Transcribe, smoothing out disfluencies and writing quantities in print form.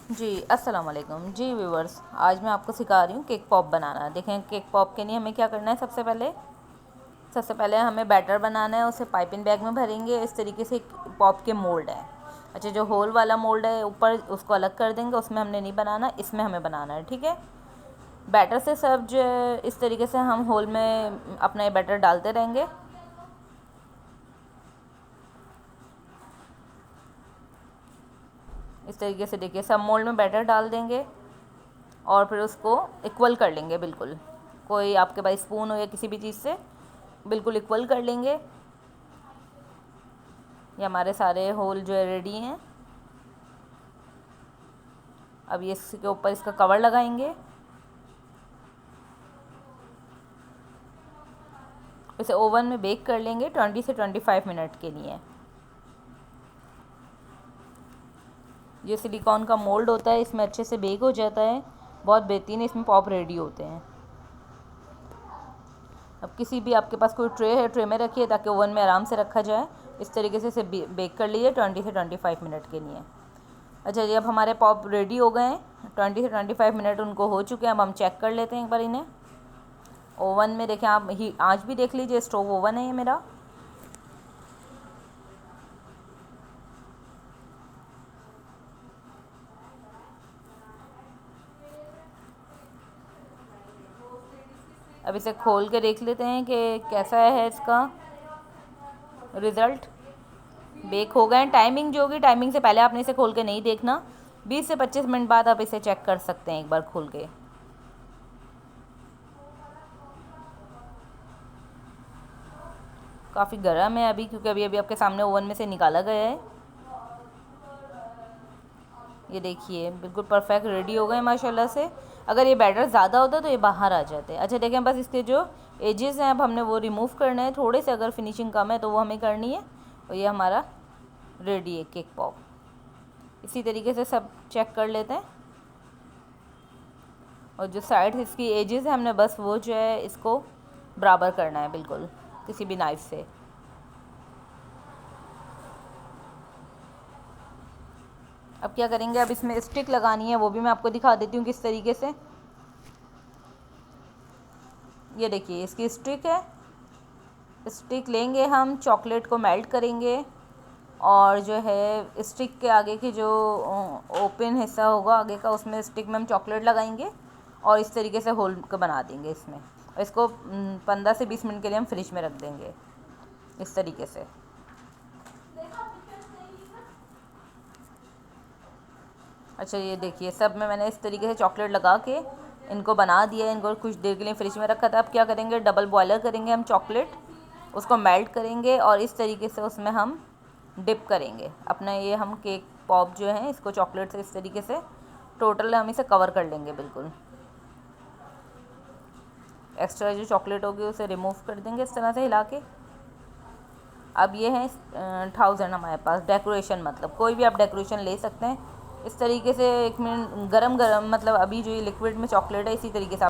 जी अस्सलाम वालेकुम जी व्यूवर्स। आज मैं आपको सिखा रही हूँ केक पॉप बनाना। देखें, केक पॉप के लिए हमें क्या करना है। सबसे पहले हमें बैटर बनाना है। उसे पाइपिंग बैग में भरेंगे। इस तरीके से पॉप के मोल्ड है। अच्छा, जो होल वाला मोल्ड है ऊपर, उसको अलग कर देंगे। उसमें हमने नहीं बनाना, इसमें हमें बनाना है। ठीक है। बैटर से सब जो इस तरीके से हम होल में अपना ये बैटर डालते रहेंगे। इस तरीके से देखिए, सब मोल्ड में बैटर डाल देंगे और फिर उसको इक्वल कर लेंगे। बिल्कुल, कोई आपके पास स्पून हो या किसी भी चीज़ से बिल्कुल इक्वल कर लेंगे। ये हमारे सारे होल जो है रेडी हैं। अब ये इसके ऊपर इसका कवर लगाएंगे। इसे ओवन में बेक कर लेंगे 20 से 25 मिनट के लिए। ये सिलिकॉन का मोल्ड होता है, इसमें अच्छे से बेक हो जाता है। बहुत बेहतरीन इसमें पॉप रेडी होते हैं। अब किसी भी आपके पास कोई ट्रे है, ट्रे में रखिए ताकि ओवन में आराम से रखा जाए। इस तरीके से इसे बेक कर लीजिए 20 से 25 मिनट के लिए। अच्छा जी, अब हमारे पॉप रेडी हो गए हैं। 20 से 25 मिनट उनको हो चुके हैं। अब हम चेक कर लेते हैं एक बार इन्हें। ओवन में देखें, आप ही आँच भी देख लीजिए। स्टोव ओवन है ये मेरा। अब इसे खोल के देख लेते हैं कि कैसा है इसका रिज़ल्ट। बेक हो गए हैं। टाइमिंग जो होगी, टाइमिंग से पहले आपने इसे खोल के नहीं देखना। 20 से 25 मिनट बाद आप इसे चेक कर सकते हैं एक बार खोल के। काफ़ी गर्म है अभी, क्योंकि अभी अभी आपके सामने ओवन में से निकाला गया है। ये देखिए, बिल्कुल परफेक्ट रेडी हो गए माशाल्लाह से। अगर ये बैटर ज़्यादा होता तो ये बाहर आ जाते। अच्छा देखें, बस इसके जो एजेस हैं अब हमने वो रिमूव करना है। थोड़े से अगर फिनिशिंग कम है तो वो हमें करनी है। और ये हमारा रेडी है केक पॉप। इसी तरीके से सब चेक कर लेते हैं। और जो साइड इसकी एजेस है, हमने बस वो जो है इसको बराबर करना है बिल्कुल किसी भी नाइफ़ से। अब क्या करेंगे, अब इसमें स्टिक लगानी है, वो भी मैं आपको दिखा देती हूँ किस तरीके से। ये देखिए, इसकी स्टिक है। स्टिक लेंगे हम, चॉकलेट को मेल्ट करेंगे और जो है स्टिक के आगे की जो ओपन हिस्सा होगा आगे का, उसमें स्टिक में हम चॉकलेट लगाएंगे और इस तरीके से होल को बना देंगे इसमें। और इसको 15 से 20 मिनट के लिए हम फ्रिज में रख देंगे इस तरीके से। अच्छा, ये देखिए, सब में मैंने इस तरीके से चॉकलेट लगा के इनको बना दिया है। इनको कुछ देर के लिए फ्रिज में रखा था। अब क्या करेंगे, डबल बॉयलर करेंगे हम चॉकलेट, उसको मेल्ट करेंगे और इस तरीके से उसमें हम डिप करेंगे अपना ये हम केक पॉप जो है, इसको चॉकलेट से इस तरीके से टोटल हम इसे कवर कर लेंगे बिल्कुल। एक्स्ट्रा जो चॉकलेट होगी उसे रिमूव कर देंगे इस तरह से हिला के। अब ये है 1000 हमारे पास डेकोरेशन, मतलब कोई भी आप डेकोरेशन ले सकते हैं। इस तरीके से 1 मिनट गरम गरम, मतलब अभी जो ये लिक्विड में चॉकलेट है, इसी तरीके से